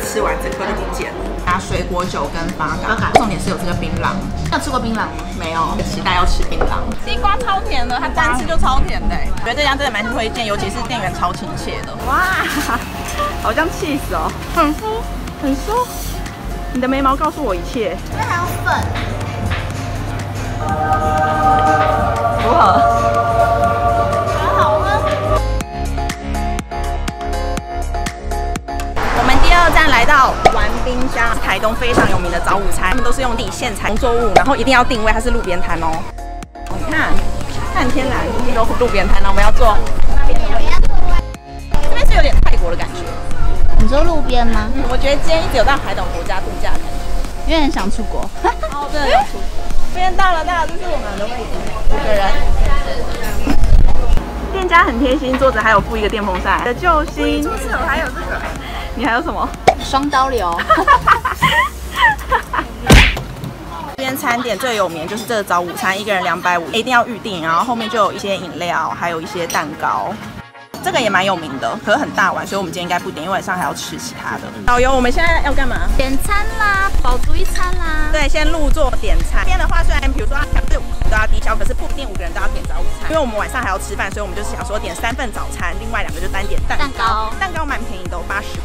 吃完整颗就不见了。拿水果酒跟发嘎，重点是有这个槟榔。有吃过槟榔吗？没有，期待要吃槟榔。地瓜超甜的，它单吃就超甜的。我觉得这家真的蛮推荐，尤其是店员超亲切的。哇，好像气死哦，很酥，很酥。你的眉毛告诉我一切。这边还有粉。如何？第二站来到玩冰箱，台东非常有名的早午餐，他们都是用地现采农作物，然后一定要定位它是路边摊哦。你看，看天然，都路边摊了，我们要做那边的位置。这边是有点泰国的感觉。你说路边吗？我觉得今天一直有到海岛国家度假的感觉，因为很想出国。哦，真的想出国。这边到了，这是我们的位置，5个人。店家很贴心，桌子还有附一个电风扇的救星。桌子还有这个。你还有什么？双刀流。这边餐点最有名就是这个早午餐，一个人250，一定要预定。然后后面就有一些饮料，还有一些蛋糕。这个也蛮有名的，可是很大碗，所以我们今天应该不点，因为晚上还要吃其他的。导游，我们现在要干嘛？点餐啦，饱足一餐啦。对，先入座点餐。这边的话，虽然比如说强制都要低消，可是不一定5个人都要点早午餐，因为我们晚上还要吃饭，所以我们就是想说点3份早餐，另外2个就单点蛋糕。蛋糕蛮便宜的，80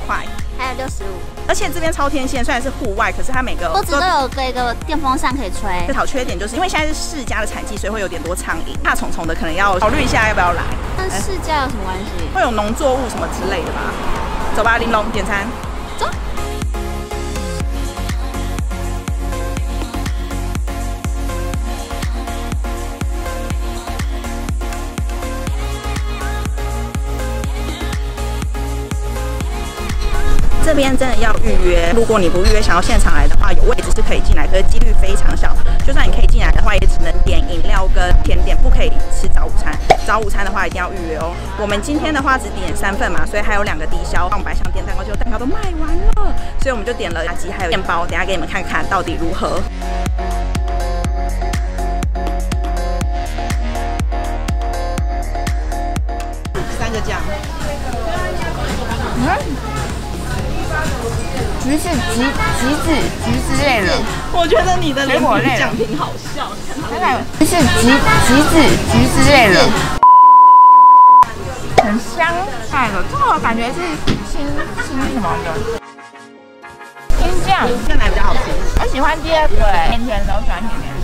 块，还有65。而且这边超天线，虽然是户外，可是它每个桌子都有一个电风扇可以吹。这好缺点就是因为现在是世家的产季，所以会有点多苍蝇，怕虫虫的可能要考虑一下要不要来。跟世家有什么关系？会有农作物什么之类的吧。走吧，玲珑点餐。走。这边真的要预约，如果你不预约想要现场来的话，有位置是可以进来，可是几率非常小。就算你可以进来的话，也只能点饮料跟甜点，不可以吃早午餐。早午餐的话一定要预约哦。我们今天的话只点3份嘛，所以还有2个低消。我们本来想点蛋糕，结果蛋糕都卖完了，所以我们就点了炸鸡还有面包，等一下给你们看看到底如何。3个酱。橘子类的，我觉得你的水果类奖品好笑，看看是橘子类的，很香菜的，这个感觉是青什么的，青酱，这哪比较好吃？我喜欢第2个，甜甜的，我喜欢甜甜的。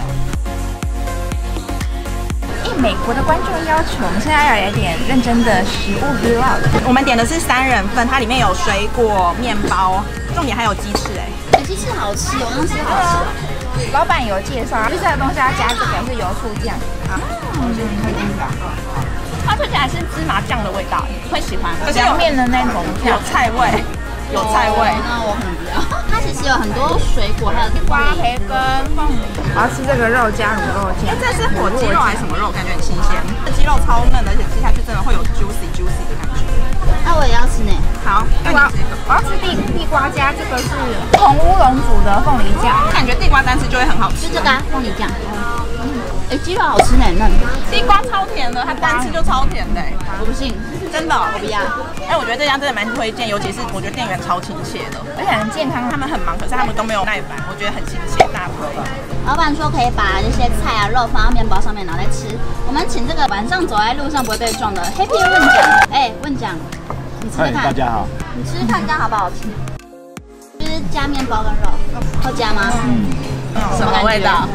美国的观众要求，我们现在要有一点认真的食物 vlog。我们点的是3人份，它里面有水果、面包，重点还有鸡翅鸡翅好吃，我刚吃好吃。老板有介绍，绿色的东西要加这个是油醋酱。它吃起来是芝麻酱的味道，会喜欢。可是有面的那种，有菜味，有菜味。那我很不要。它其实有很多水果，还有地瓜、培根、凤梨。我要吃这个肉加卤肉酱。这是火鸡肉还是什么肉？感觉很新鲜。这鸡肉超嫩的，而且吃下去真的会有 juicy 的感觉。那我也要吃呢。好，我要吃地瓜加这个是红乌龙煮的凤梨酱，感觉地瓜单吃就会很好吃。就这个凤梨酱。鸡肉好吃呢，嫩。地瓜超甜的，它单吃就超甜的。我不信，真的，我不要。我觉得这家真的蛮推荐，尤其是我觉得店员超亲切的，而且很健康。他们很忙，可是他们都没有耐烦，我觉得很亲切，大方。老板说可以把这些菜啊肉放到面包上面，然后再吃。我们请这个晚上走在路上不会被撞的 Happy 问奖。问奖，你吃吃看。大家好。你吃吃看，这样好不好吃？就是加面包跟肉，会加吗？什么味道？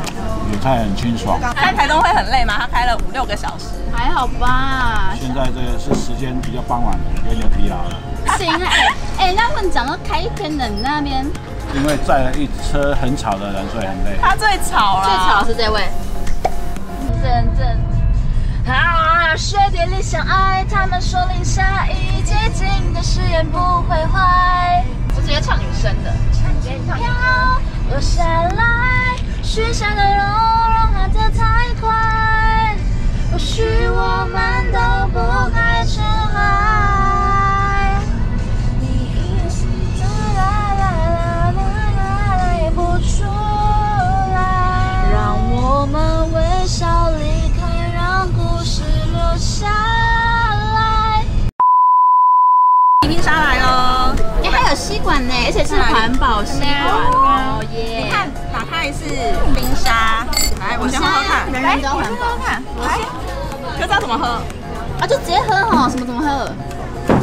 野菜很清爽。开台东会很累吗？他开了5、6个小时。还好吧。现在这个是时间比较傍晚，有点疲劳了。行那问奖都开1天的，你那边？因为载了一车很吵的人，所以很累。他最吵了。最吵的是这位。学弟里相爱，他们说零下1接近的誓言不会坏。我直接唱女生的。飘落下来，许下的容化得太快，或许我们都不该重来。你一直来不出来，让我们微笑离开，让故事留下来。披萨来喽！还有吸管管呢，而且是环保吸管哦耶！你看，打开是冰沙，来，我先喝喝看。人人都环保。来，可是要怎么喝？啊，就直接喝哈，什么怎么喝？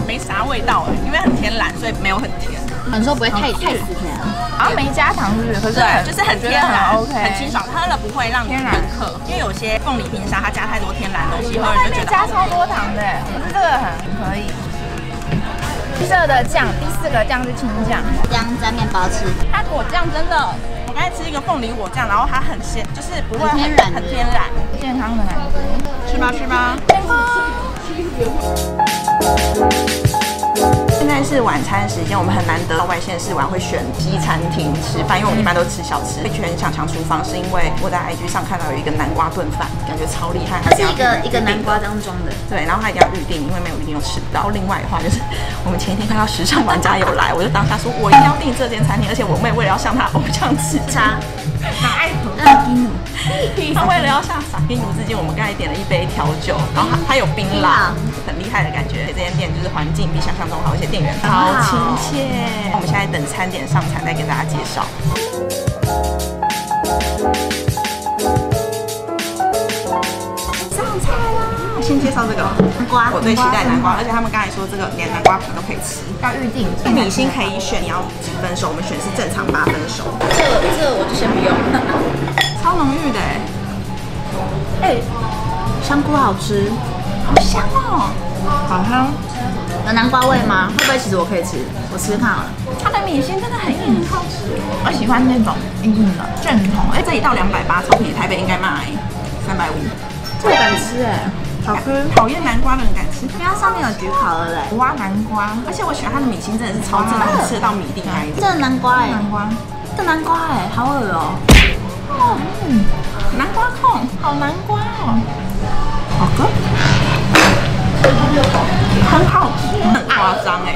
没啥味道哎，因为很天然，所以没有很甜。你说不会太死甜？好像没加糖是不是？可是对，就是很天然 ，OK，很清爽，喝了不会让你很渴。因为有些凤梨冰沙它加太多天然东西，喝了就觉得加超多糖的，可是这个很可以。绿色的酱，第4个酱是青酱，这样沾面包吃。它果酱真的，我刚才吃一个凤梨果酱，然后它很鲜，就是不会很天然，健康的感觉。吃吧吃吧。现在是晚餐时间，我们很难得到外县市玩会选西餐厅吃饭，因为我们一般都吃小吃。会觉得很想抢厨房，是因为我在 IG 上看到有一个南瓜炖饭，感觉超厉害。它是一个南瓜当装的，对，然后它一定要预定，因为没有预定又吃不到。另外的话就是，我们前一天看到时尚玩家有来，我就当下说我一定要订这间餐厅，而且我妹为了要向她偶像致敬，哪爱图？她为了要向傻逼奴致敬，我们刚才点了一杯调酒，然后它有槟榔，很厉害的感觉。这间店就是环境比想象中好，而且店员超亲切。我们现在等餐点上餐，再跟大家介绍。上菜啦！先介绍这个南瓜，我最期待南瓜，而且他们刚才说这个连南瓜皮都可以吃，要预定。米心可以选你要几分熟，我们选是正常8分熟。这我就先不用，超浓郁的哎，香菇好吃，好香哦，好香。有南瓜味吗？会不会其实我可以吃？我吃看好了。它的米心真的很硬，好吃。我喜欢那种硬的正统。哎，这一道280，超便宜，台北应该卖350。这我敢吃哎，好吃。讨厌南瓜的人敢吃，因为它上面有焗烤了嘞。挖南瓜，而且我喜欢它的米心，真的是超正，吃得到米粒那一种。这南瓜哎，南瓜，这南瓜哎，好恶哦。南瓜控，好南瓜哦。好喝，很好吃，很夸张哎。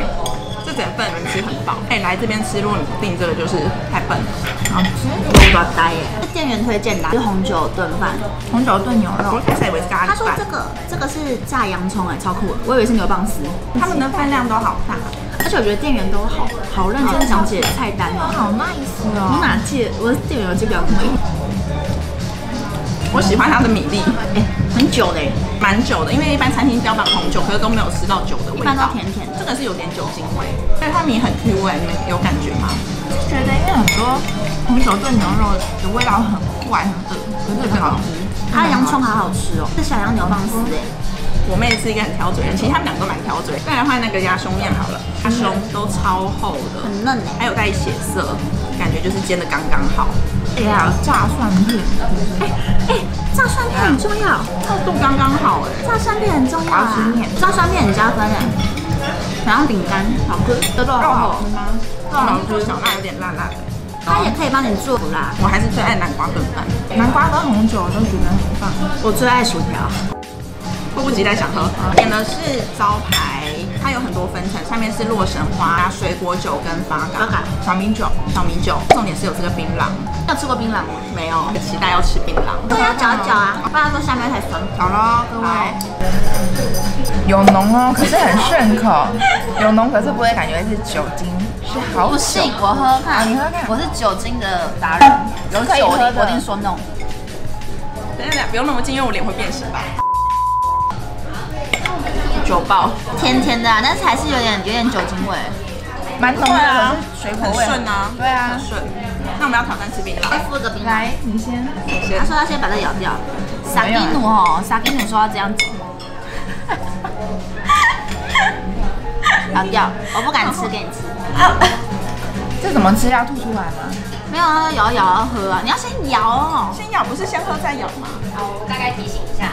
这整份能吃很饱，哎，来这边吃，如果你不订这个就是太笨了。好吃，我不要呆耶。店员推荐的是红酒炖饭，红酒炖牛肉。我开始以为是咖喱饭。他说这个是炸洋葱哎，超酷的，我以为是牛蒡丝。他们的饭量都好大，而且我觉得店员都好认真讲解菜单哦，好 nice 哦。你哪借？我的店员有借表可以。我喜欢它的米粒，哎，很久嘞，蛮久的，因为一般餐厅标榜红酒，可是都没有吃到酒的味道，一般都甜甜的。这个是有点酒精味，但它米很 Q 哎，你们有感觉吗？觉得因为很多红酒炖牛肉的味道很怪很恶，可是很好吃。它的洋葱好好吃哦，是小洋牛蒡丝哎。我妹是一个很挑嘴人，其实他们两个都蛮挑嘴。再来换那个鸭胸面好了，鸭胸都超厚的，很嫩哎，还有带血色，感觉就是煎的刚刚好。哎呀，炸蒜片，炸蒜片很重要，厚度刚刚好哎，炸蒜片很重要啊，炸蒜片很加分哎。然后饼干好吃，肉好吃吗？肉好吃，小辣有点辣辣的。它也可以帮你做不辣。我还是最爱南瓜炖饭，南瓜跟红酒都觉得很棒。我最爱薯条。迫不及待想喝。点的是招牌，它有很多分层，下面是洛神花、水果酒跟发嘎、小米酒，重点是有这个槟榔。有吃过槟榔吗？没有，期待要吃槟榔。对，要嚼一嚼啊，不然说下面太酸。好了，各位，有浓哦，可是很顺口。有浓，可是不会感觉是酒精，是好酒。不信我喝看，你喝看，我是酒精的达人，有酒我一定说 no。等一下，不用那么近，因为我脸会变形吧。酒爆，甜甜的啊，但是还是有点酒精味，蛮浓的啊，水果味，很顺啊，对啊，很顺。那我们要挑战吃槟榔，再附个槟榔。来，你先。他说要先把它咬掉。萨基努哦，萨基努说要这样子，咬掉，我不敢吃，给你吃。这怎么吃？要吐出来吗？没有啊，咬要喝啊，你要先咬哦，先咬不是先喝再咬吗？好，我大概提醒一下。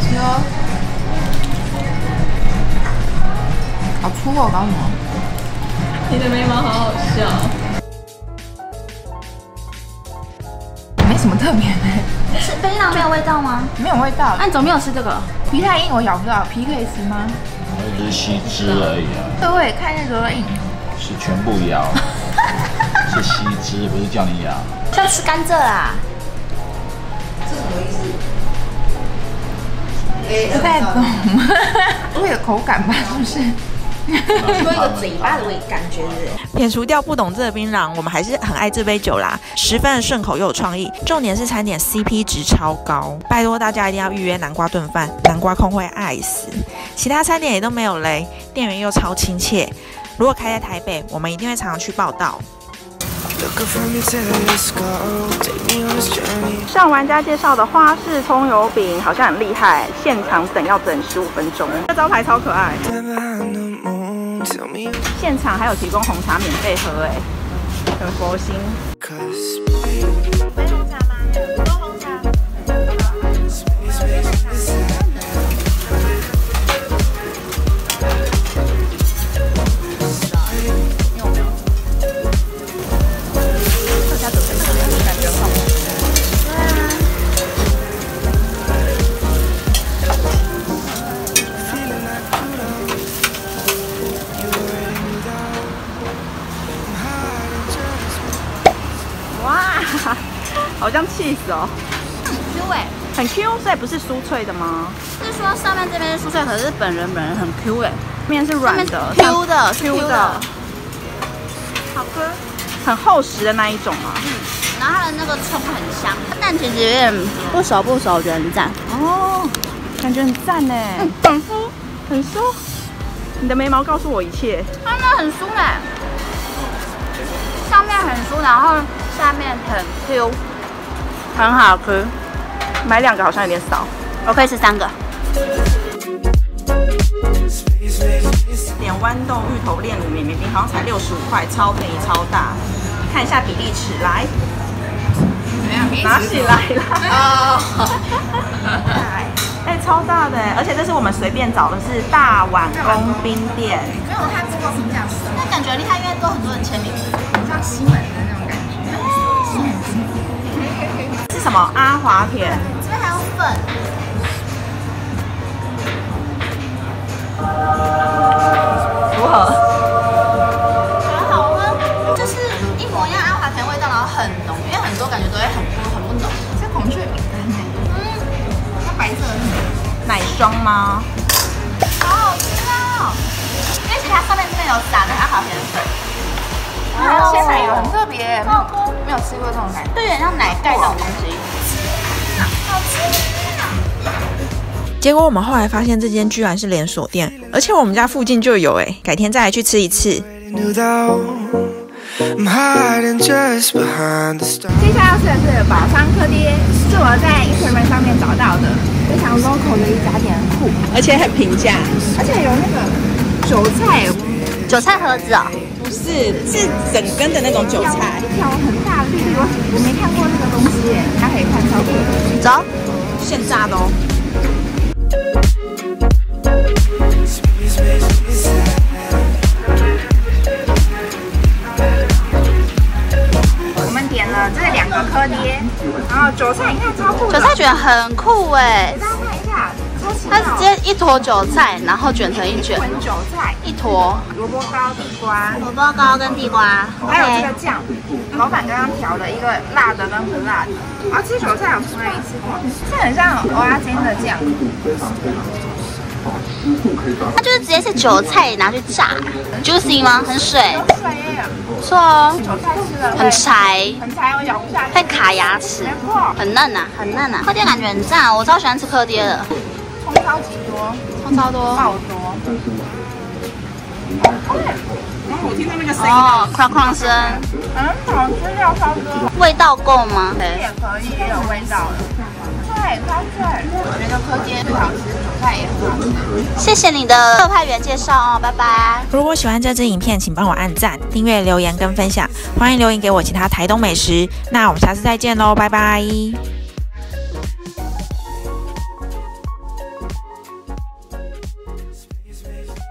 吃哦，好粗哦，搞什么？你的眉毛好好笑。没什么特别的。吃槟榔没有味道吗？没有味道。那你怎么没有吃这个？皮太硬，我咬不到。皮可以吃吗？只是吸汁而已啊。对，我也看那多硬。是全部咬，是吸汁，不是叫你咬。像吃甘蔗啦。不太懂，会有口感吧？是不是？多一个嘴巴的感觉是。撇除掉不懂这个槟榔，我们还是很爱这杯酒啦，十分的顺口又有创意。重点是餐点 CP 值超高，拜托大家一定要预约南瓜炖饭，南瓜控会爱死。其他餐点也都没有雷，店员又超亲切。如果开在台北，我们一定会常常去报道。上玩家介绍的花式葱油饼好像很厉害，现场等要等15分钟。这招牌超可爱，现场还有提供红茶免费喝，哎，很佛心。杯红茶吗？多红茶。好像cheese哦，很 Q 哎，很 Q， 所以不是酥脆的吗？是说上面这边是酥脆，可是本人很 Q 哎，面是软的 ，Q 的 ，Q 的，好喝，很厚实的那一种啊。然后它的那个葱很香，但其实有点不熟，我觉得很赞。哦，感觉很赞呢，很酥，很酥。你的眉毛告诉我一切。它那很酥嘞，上面很酥，然后下面很 Q。很好吃，买2个好像有点少，我可以吃3个。点豌豆芋头炼乳绵绵冰，好像才65块，超便宜超大。看一下比例尺，来，拿起来啦！哎，超大的，而且这是我们随便找的，是大碗公冰店。没有看这个评价是，那感觉厉害，因为都很多人签名，像西门的那种感觉。是什么？阿华田。这边还有粉。如何？很好喝，就是一模一样阿华田味道，然后很浓，因为很多感觉都会很不浓。这孔雀饼干呢？它白色的是什么？奶霜吗？好好吃哦！因为其实它上面这边有撒那个阿华田粉。鲜奶油很特别，没有吃过这种感觉，对，有点像奶盖这种东西，好吃啊！结果我们后来发现这间居然是连锁店，而且我们家附近就有哎，改天再来去吃一次。接下来要吃的是宝山科爹，是我在 Instagram 上面找到的，非常 local 的一家店，很酷，而且很平价，而且有那个韭菜盒子哦。不是，是整根的那种韭菜，一条很大的绿绿，我没看过这个东西耶，大家可以看超酷的。走，现炸的哦。我们点了这2个科爹，然后韭菜你看超酷的，韭菜卷很酷哎，大家看一下，它直接一坨韭菜，然后卷成一卷，韭菜一坨萝卜糕、地瓜，萝卜糕跟地瓜，还有这个酱，老板刚刚调的一个辣的跟不辣的。然后吃韭菜我从来没吃过，这很像蚵仔煎的酱。它就是直接是韭菜拿去炸 ，juicy 吗？很水，水耶，不错哦。韭菜吃了很柴，很柴，我咬不下去，会卡牙齿，没错，很嫩呐，很嫩呐。科爹感觉很赞，我超喜欢吃科爹的，葱超级多，葱超多，爆多。然后我听到那个声音，哦，crunch 声，很好吃，料超多，味道够吗？也可以，也有味道的。对，超脆。我觉得科爹最好吃，韭菜也很好吃。谢谢你的特派员介绍哦，拜拜。如果喜欢这支影片，请帮我按赞、订阅、留言跟分享，欢迎留言给我其他台东美食。那我们下次再见喽，拜拜。